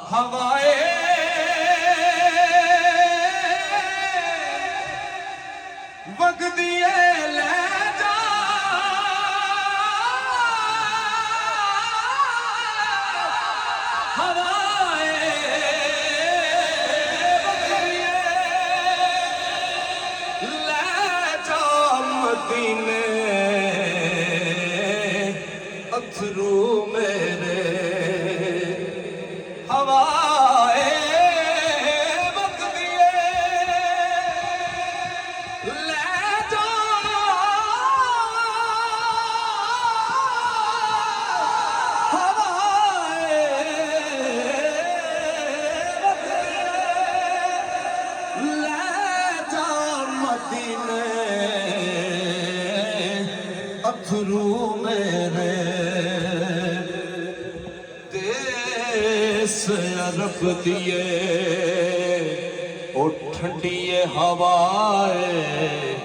हवाए वगदिए ले जा हवाए वगदिए ले जा मदीने अथरू मेरे हवाए वक्त दिए ले जा हवाए वक्त दिए ले जा मदीने अथरू मेरे अरब दिए ओ ठंडी हवाए